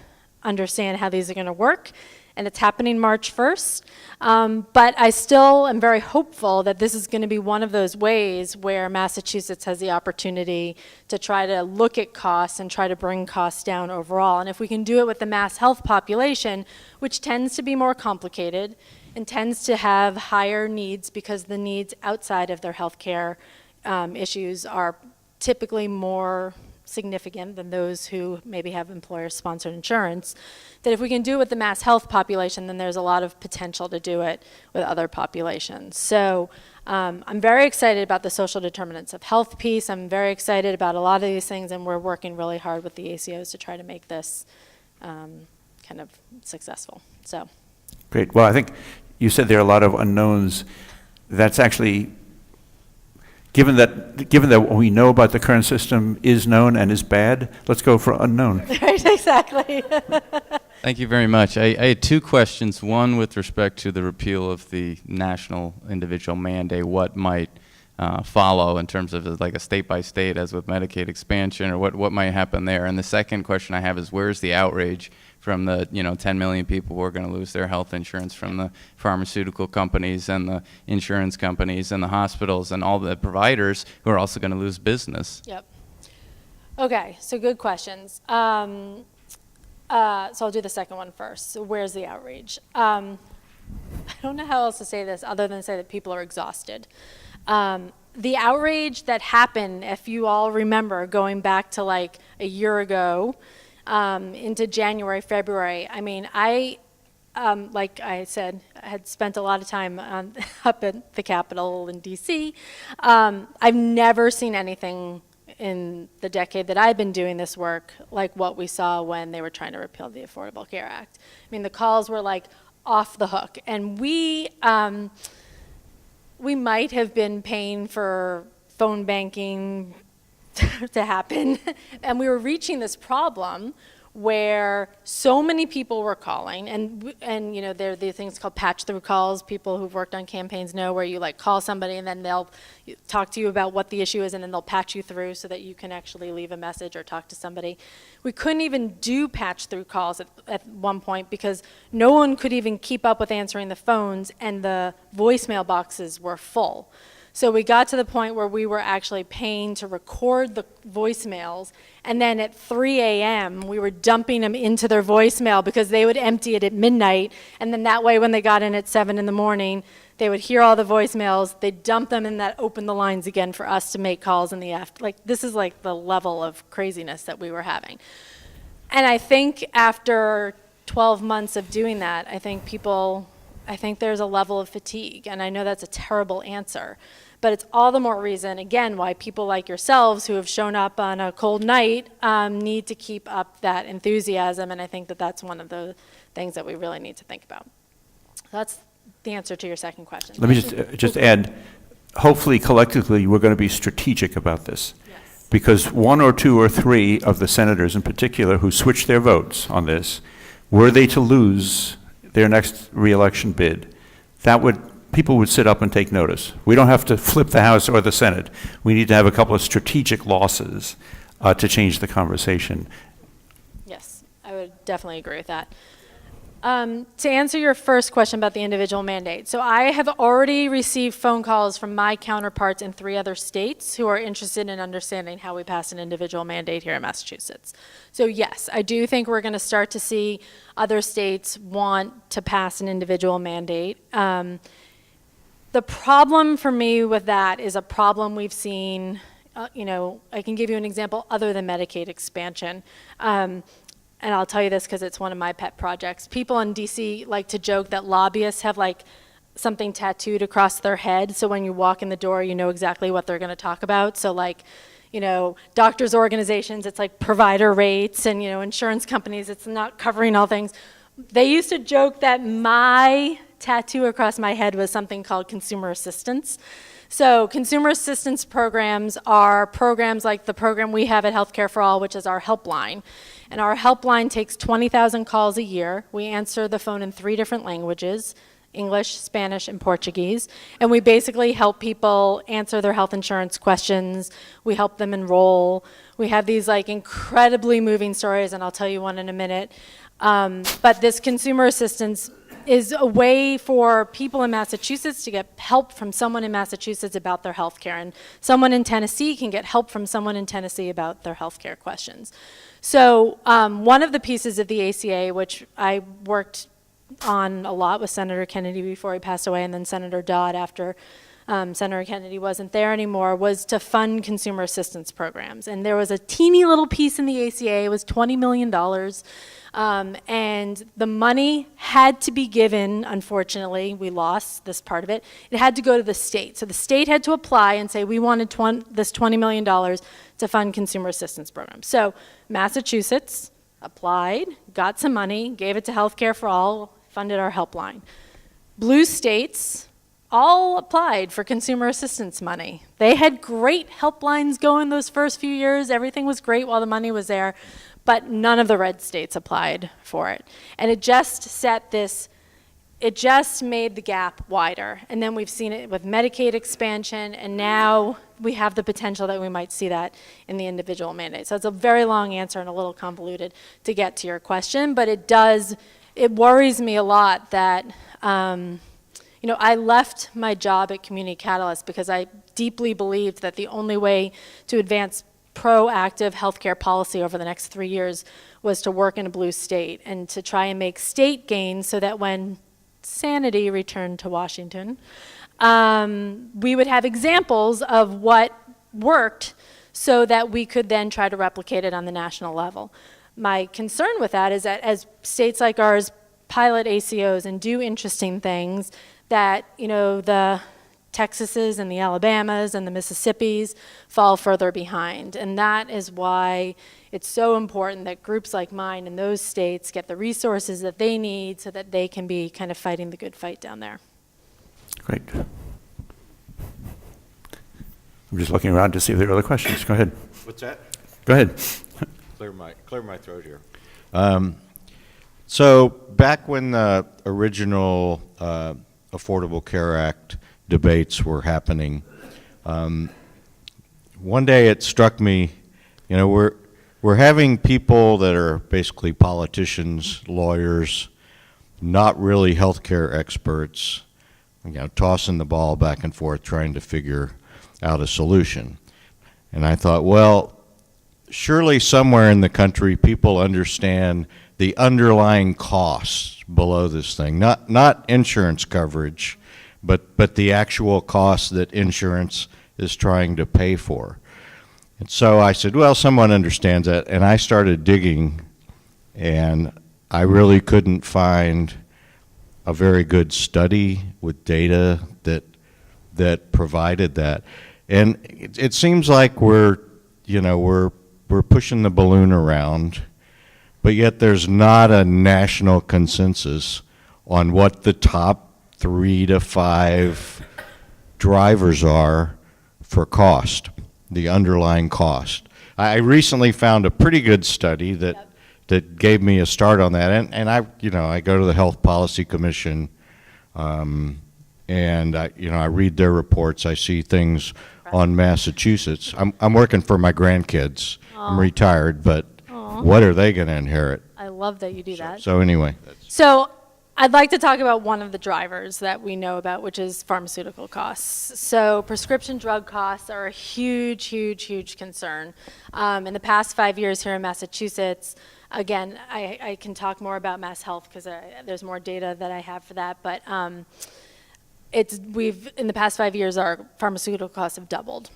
B: understand how these are going to work. And it's happening March 1st. But I still am very hopeful that this is going to be one of those ways where Massachusetts has the opportunity to try to look at costs and try to bring costs down overall. And if we can do it with the mass health population, which tends to be more complicated and tends to have higher needs because the needs outside of their health care issues are typically more significant than those who maybe have employer-sponsored insurance, that if we can do it with the mass health population, then there's a lot of potential to do it with other populations. So I'm very excited about the social determinants of health piece. I'm very excited about a lot of these things, and we're working really hard with the ACOs to try to make this kind of successful. So,
A: Great. Well, I think you said there are a lot of unknowns. That's actually, given that what we know about the current system is known and is bad, let's go for unknown.
B: Right, exactly.
G: Thank you very much. I had two questions. One with respect to the repeal of the national individual mandate, what might follow in terms of like a state by state as with Medicaid expansion, or what might happen there. And the second question I have is, where's the outrage from the 10 million people who are going to lose their health insurance from the pharmaceutical companies and the insurance companies and the hospitals and all the providers who are also going to lose business?
B: Yep. Okay, so good questions. So I'll do the second one first. So where's the outrage? I don't know how else to say this other than say that people are exhausted. the outrage that happened, if you all remember, going back to like a year ago, into January, February, I mean, like I said, I had spent a lot of time up at the Capitol in DC. I've never seen anything in the decade that I've been doing this work like what we saw when they were trying to repeal the Affordable Care Act. I mean, the calls were like off the hook. And we might have been paying for phone banking to happen. And we were reaching this problem where so many people were calling, and you know, there are the things called patch-through calls. People who've worked on campaigns know, where you like call somebody and then they'll talk to you about what the issue is, and then they'll patch you through so that you can actually leave a message or talk to somebody. We couldn't even do patch-through calls at one point because no one could even keep up with answering the phones, and the voicemail boxes were full. So we got to the point where we were actually paying to record the voicemails, and then at 3 a.m. we were dumping them into their voicemail because they would empty it at midnight, and then that way when they got in at 7 in the morning, they would hear all the voicemails, they'd dump them, and that opened the lines again for us to make calls in the afternoon. Like, this is like the level of craziness that we were having. And I think after 12 months of doing that, I think there's a level of fatigue, and I know that's a terrible answer. But it's all the more reason, again, why people like yourselves who have shown up on a cold night need to keep up that enthusiasm, and I think that that's one of the things that we really need to think about. That's the answer to your second question.
A: Let me just add, hopefully collectively we're going to be strategic about this.
B: Yes.
A: Because 1 or 2 or 3 of the senators in particular who switched their votes on this, were they to lose their next re-election bid, people would sit up and take notice. We don't have to flip the House or the Senate. We need to have a couple of strategic losses to change the conversation.
B: Yes, I would definitely agree with that. To answer your first question about the individual mandate, so I have already received phone calls from my counterparts in 3 other states who are interested in understanding how we pass an individual mandate here in Massachusetts. So yes, I do think we're going to start to see other states want to pass an individual mandate. The problem for me with that is a problem we've seen, you know, I can give you an example other than Medicaid expansion. And I'll tell you this because it's one of my pet projects. People in DC like to joke that lobbyists have like something tattooed across their head, so when you walk in the door, you know exactly what they're going to talk about. So like, you know, doctors' organizations, it's like provider rates, and, you know, insurance companies, it's not covering all things. They used to joke that my tattoo across my head was something called consumer assistance. So consumer assistance programs are programs like the program we have at Healthcare for All, which is our helpline. And our helpline takes 20,000 calls a year. We answer the phone in 3 different languages, English, Spanish, and Portuguese. And we basically help people answer their health insurance questions. We help them enroll. We have these like incredibly moving stories, and I'll tell you one in a minute. But this consumer assistance is a way for people in Massachusetts to get help from someone in Massachusetts about their health care, and someone in Tennessee can get help from someone in Tennessee about their health care questions. So one of the pieces of the ACA, which I worked on a lot with Senator Kennedy before he passed away, and then Senator Dodd after Senator Kennedy wasn't there anymore, was to fund consumer assistance programs. And there was a teeny little piece in the ACA, it was $20 million. And the money had to be given, unfortunately, we lost this part of it, it had to go to the state. So the state had to apply and say, we wanted this $20 million to fund consumer assistance programs. So Massachusetts applied, got some money, gave it to Healthcare for All, funded our helpline. Blue states all applied for consumer assistance money. They had great helplines going those first few years. Everything was great while the money was there, but none of the red states applied for it. And it just made the gap wider. And then we've seen it with Medicaid expansion, and now we have the potential that we might see that in the individual mandate. So it's a very long answer and a little convoluted to get to your question, but it worries me a lot that, you know, I left my job at Community Catalyst because I deeply believed that the only way to advance proactive healthcare policy over the next 3 years was to work in a blue state and to try and make state gains so that when sanity returned to Washington, we would have examples of what worked so that we could then try to replicate it on the national level. My concern with that is that as states like ours pilot ACOs and do interesting things, that, you know, the Texases and the Alabamas and the Mississippis fall further behind. And that is why it's so important that groups like mine in those states get the resources that they need so that they can be kind of fighting the good fight down there.
A: Great. I'm just looking around to see if there are other questions. Go ahead.
D: What's that?
A: Go ahead.
D: Clear my throat here. So back when the original Affordable Care Act debates were happening, one day it struck me, you know, we're having people that are basically politicians, lawyers, not really healthcare experts, you know, tossing the ball back and forth trying to figure out a solution. And I thought, well, surely somewhere in the country people understand the underlying costs below this thing, not insurance coverage, but the actual costs that insurance is trying to pay for. And so I said, well, someone understands that, and I started digging, and I really couldn't find a very good study with data that provided that. And it seems like we're pushing the balloon around, but yet there's not a national consensus on what the top 3 to 5 drivers are for cost, the underlying cost. I recently found a pretty good study that gave me a start on that, and I go to the Health Policy Commission, and I read their reports. I see things on Massachusetts. I'm working for my grandkids. I'm retired, but what are they going to inherit?
B: I love that you do that.
D: So anyway.
B: So I'd like to talk about one of the drivers that we know about, which is pharmaceutical costs. So prescription drug costs are a huge, huge, huge concern. In the past 5 years here in Massachusetts, again, I can talk more about Mass Health because there's more data that I have for that, but in the past 5 years, our pharmaceutical costs have doubled.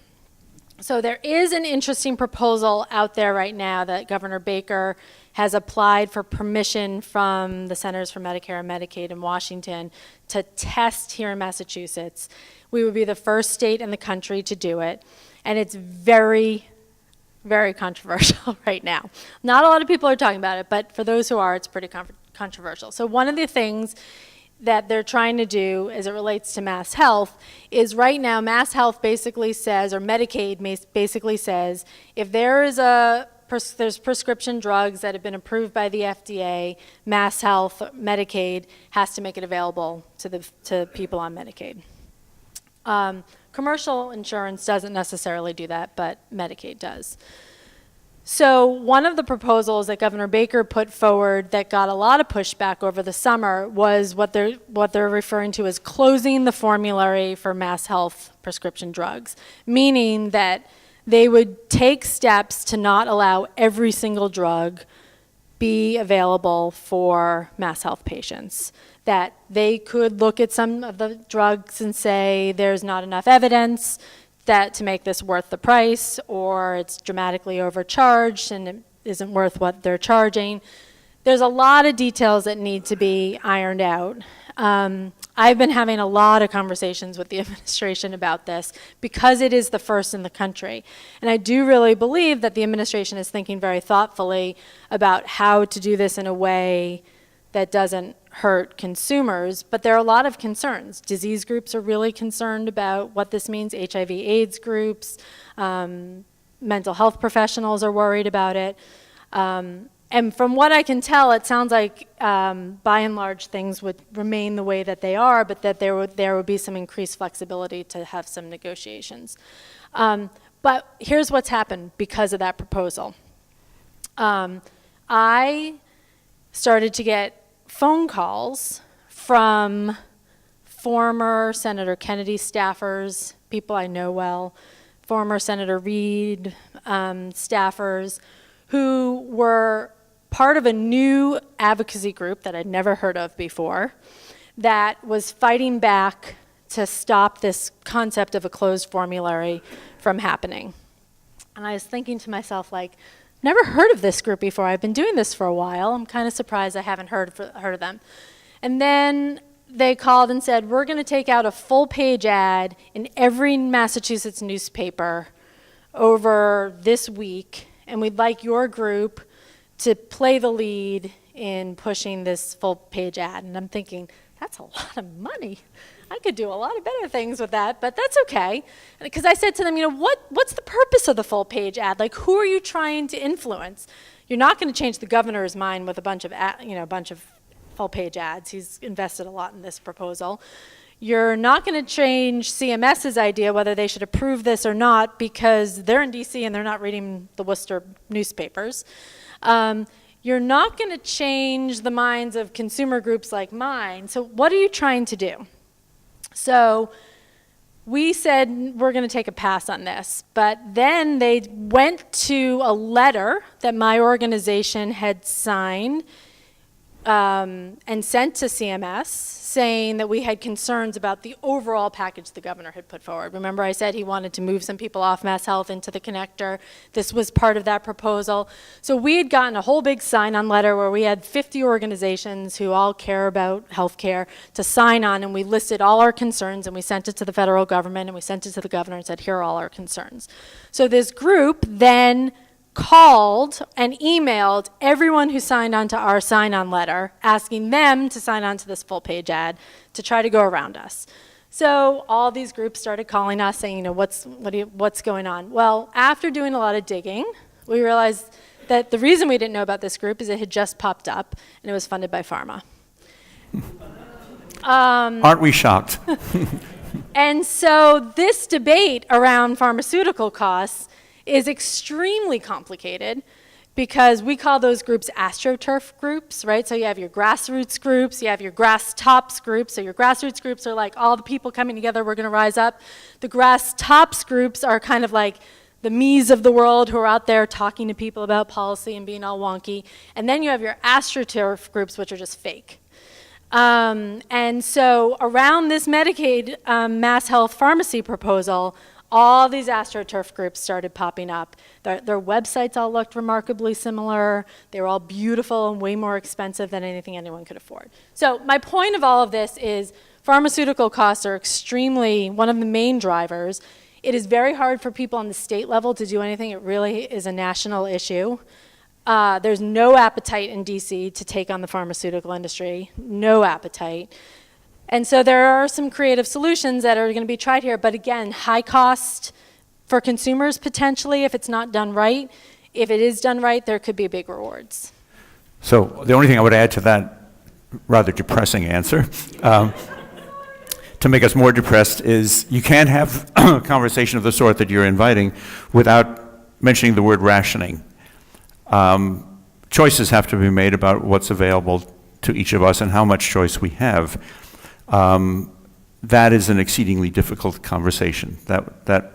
B: So there is an interesting proposal out there right now that Governor Baker has applied for permission from the Centers for Medicare and Medicaid in Washington to test here in Massachusetts. We would be the first state in the country to do it, and it's very, very controversial right now. Not a lot of people are talking about it, but for those who are, it's pretty controversial. So one of the things that they're trying to do as it relates to Mass Health is right now Mass Health basically says, or Medicaid basically says, if there's prescription drugs that have been approved by the FDA, Mass Health, Medicaid has to make it available to people on Medicaid. Commercial insurance doesn't necessarily do that, but Medicaid does. So one of the proposals that Governor Baker put forward that got a lot of pushback over the summer was what they're referring to as closing the formulary for Mass Health prescription drugs, meaning that they would take steps to not allow every single drug be available for Mass Health patients. That they could look at some of the drugs and say there's not enough evidence that to make this worth the price, or it's dramatically overcharged and it isn't worth what they're charging. There's a lot of details that need to be ironed out. I've been having a lot of conversations with the administration about this because it is the first in the country. And I do really believe that the administration is thinking very thoughtfully about how to do this in a way that doesn't hurt consumers, but there are a lot of concerns. Disease groups are really concerned about what this means. HIV/AIDS groups, mental health professionals are worried about it. And from what I can tell, it sounds like by and large things would remain the way that they are, but that there would be some increased flexibility to have some negotiations. But here's what's happened because of that proposal. I started to get phone calls from former Senator Kennedy staffers, people I know well, former Senator Reid staffers, who were part of a new advocacy group that I'd never heard of before that was fighting back to stop this concept of a closed formulary from happening. And I was thinking to myself, like, never heard of this group before. I've been doing this for a while. I'm kind of surprised I haven't heard of them. And then they called and said, we're going to take out a full-page ad in every Massachusetts newspaper over this week, and we'd like your group to play the lead in pushing this full-page ad. And I'm thinking, that's a lot of money. I could do a lot of better things with that, but that's okay. Because I said to them, what's the purpose of the full-page ad? Like, who are you trying to influence? You're not going to change the governor's mind with a bunch of full-page ads. He's invested a lot in this proposal. You're not going to change CMS's idea whether they should approve this or not because they're in DC and they're not reading the Worcester newspapers. You're not going to change the minds of consumer groups like mine. So what are you trying to do? So we said we're going to take a pass on this. But then they went to a letter that my organization had signed and sent to CMS saying that we had concerns about the overall package the governor had put forward. Remember I said he wanted to move some people off Mass Health into the connector. This was part of that proposal. So we had gotten a whole big sign-on letter where we had 50 organizations who all care about healthcare to sign on, and we listed all our concerns, and we sent it to the federal government, and we sent it to the governor and said, here are all our concerns. So this group then called and emailed everyone who signed on to our sign-on letter, asking them to sign on to this full-page ad to try to go around us. So all these groups started calling us saying, what's going on? Well, after doing a lot of digging, we realized that the reason we didn't know about this group is it had just popped up, and it was funded by pharma.
A: Aren't we shocked?
B: And so this debate around pharmaceutical costs is extremely complicated because we call those groups astroturf groups, right? So you have your grassroots groups, you have your grass tops groups. So your grassroots groups are like all the people coming together, we're going to rise up. The grass tops groups are kind of like the me's of the world who are out there talking to people about policy and being all wonky. And then you have your astroturf groups, which are just fake. And so around this Medicaid Mass Health pharmacy proposal, all these astroturf groups started popping up. Their websites all looked remarkably similar. They were all beautiful and way more expensive than anything anyone could afford. So my point of all of this is pharmaceutical costs are extremely one of the main drivers. It is very hard for people on the state level to do anything. It really is a national issue. There's no appetite in DC to take on the pharmaceutical industry, no appetite. And so there are some creative solutions that are going to be tried here, but again, high cost for consumers potentially if it's not done right. If it is done right, there could be big rewards.
A: So the only thing I would add to that rather depressing answer, to make us more depressed, is you can't have a conversation of the sort that you're inviting without mentioning the word rationing. Choices have to be made about what's available to each of us and how much choice we have. That is an exceedingly difficult conversation. That's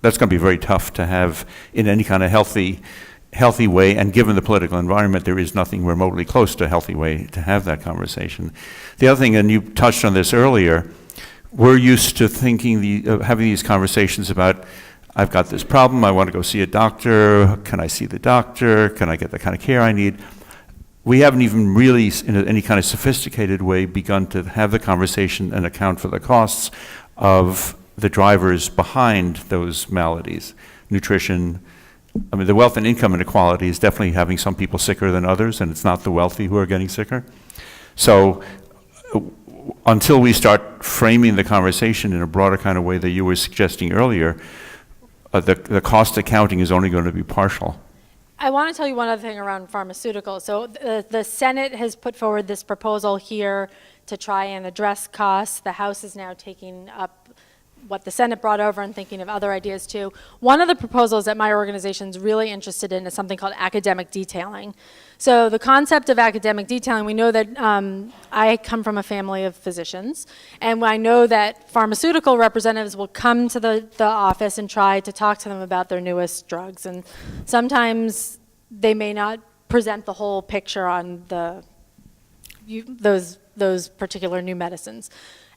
A: going to be very tough to have in any kind of healthy way, and given the political environment, there is nothing remotely close to a healthy way to have that conversation. The other thing, and you touched on this earlier, we're used to having these conversations about, I've got this problem, I want to go see a doctor, can I see the doctor, can I get the kind of care I need? We haven't even really, in any kind of sophisticated way, begun to have the conversation and account for the costs of the drivers behind those maladies. Nutrition, I mean, the wealth and income inequality is definitely having some people sicker than others, and it's not the wealthy who are getting sicker. So until we start framing the conversation in a broader kind of way that you were suggesting earlier, the cost accounting is only going to be partial.
B: I want to tell you one other thing around pharmaceuticals. So the Senate has put forward this proposal here to try and address costs. The House is now taking up what the Senate brought over and thinking of other ideas too. One of the proposals that my organization is really interested in is something called academic detailing. So the concept of academic detailing, we know that I come from a family of physicians, and I know that pharmaceutical representatives will come to the office and try to talk to them about their newest drugs, and sometimes they may not present the whole picture on those particular new medicines.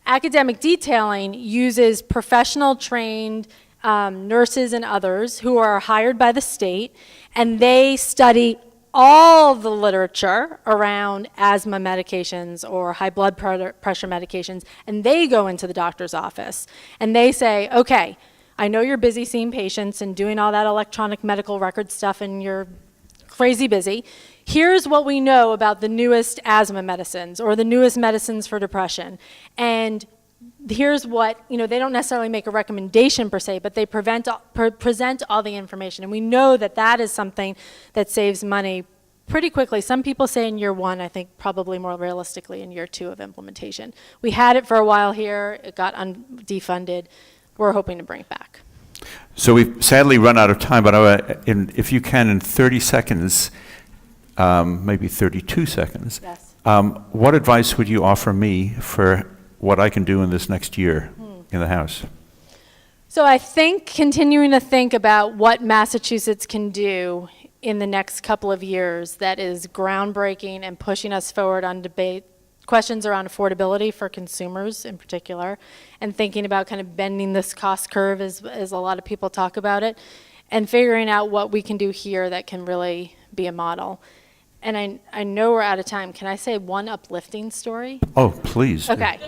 B: Academic detailing uses professional trained nurses and others who are hired by the state, and they study all the literature around asthma medications or high blood pressure medications, and they go into the doctor's office and they say, okay, I know you're busy seeing patients and doing all that electronic medical record stuff and you're crazy busy. Here's what we know about the newest asthma medicines or the newest medicines for depression. And here's what, they don't necessarily make a recommendation per se, but they present all the information. And we know that that is something that saves money pretty quickly. Some people say in year 1, I think probably more realistically in year 2 of implementation. We had it for a while here, it got defunded. We're hoping to bring it back.
A: So we've sadly run out of time, but if you can, in 30 seconds, maybe 32 seconds,
B: Yes.
A: What advice would you offer me for what I can do in this next year in the House?
B: So I think continuing to think about what Massachusetts can do in the next couple of years that is groundbreaking and pushing us forward on debate, questions around affordability for consumers in particular, and thinking about kind of bending this cost curve as a lot of people talk about it, and figuring out what we can do here that can really be a model. And I know we're out of time. Can I say one uplifting story?
A: Oh, please.
B: Okay.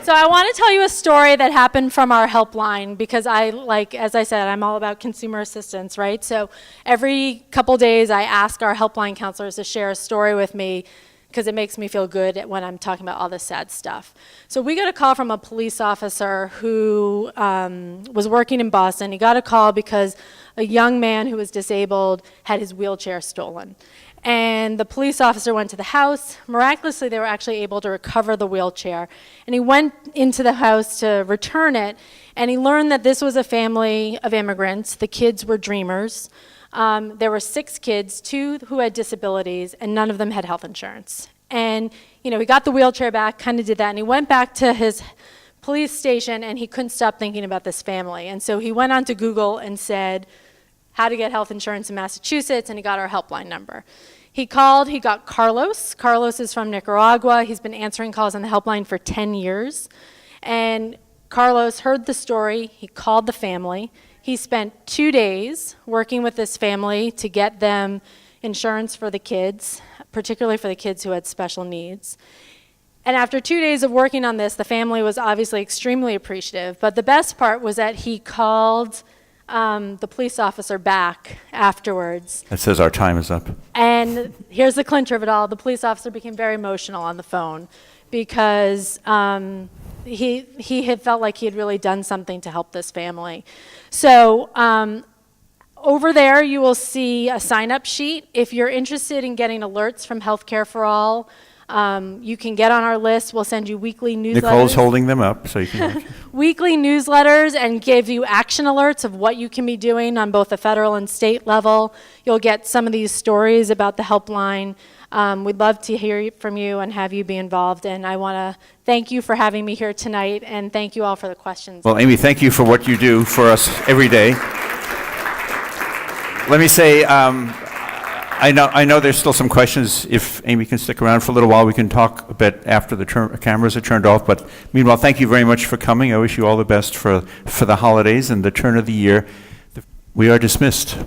B: So I want to tell you a story that happened from our helpline because as I said, I'm all about consumer assistance, right? So every couple days I ask our helpline counselors to share a story with me because it makes me feel good when I'm talking about all this sad stuff. So we got a call from a police officer who was working in Boston. He got a call because a young man who was disabled had his wheelchair stolen. And the police officer went to the house. Miraculously, they were actually able to recover the wheelchair. And he went into the house to return it, and he learned that this was a family of immigrants. The kids were dreamers. There were 6 kids, 2 who had disabilities, and none of them had health insurance. And, he got the wheelchair back, kind of did that, and he went back to his police station, and he couldn't stop thinking about this family. And so he went onto Google and said, how to get health insurance in Massachusetts, and he got our helpline number. He called, he got Carlos. Carlos is from Nicaragua. He's been answering calls on the helpline for 10 years. And Carlos heard the story, he called the family. He spent 2 days working with this family to get them insurance for the kids, particularly for the kids who had special needs. And after 2 days of working on this, the family was obviously extremely appreciative. But the best part was that he called the police officer back afterwards.
A: That says our time is up.
B: And here's the clincher of it all. The police officer became very emotional on the phone because he had felt like he had really done something to help this family. So over there, you will see a sign-up sheet. If you're interested in getting alerts from Healthcare for All, you can get on our list. We'll send you weekly newsletters.
A: Nicole's holding them up so you can watch.
B: Weekly newsletters and give you action alerts of what you can be doing on both the federal and state level. You'll get some of these stories about the helpline. We'd love to hear from you and have you be involved. And I want to thank you for having me here tonight, and thank you all for the questions.
A: Well, Amy, thank you for what you do for us every day. Let me say, I know there's still some questions. If Amy can stick around for a little while, we can talk a bit after the cameras are turned off. But meanwhile, thank you very much for coming. I wish you all the best for the holidays and the turn of the year. We are dismissed.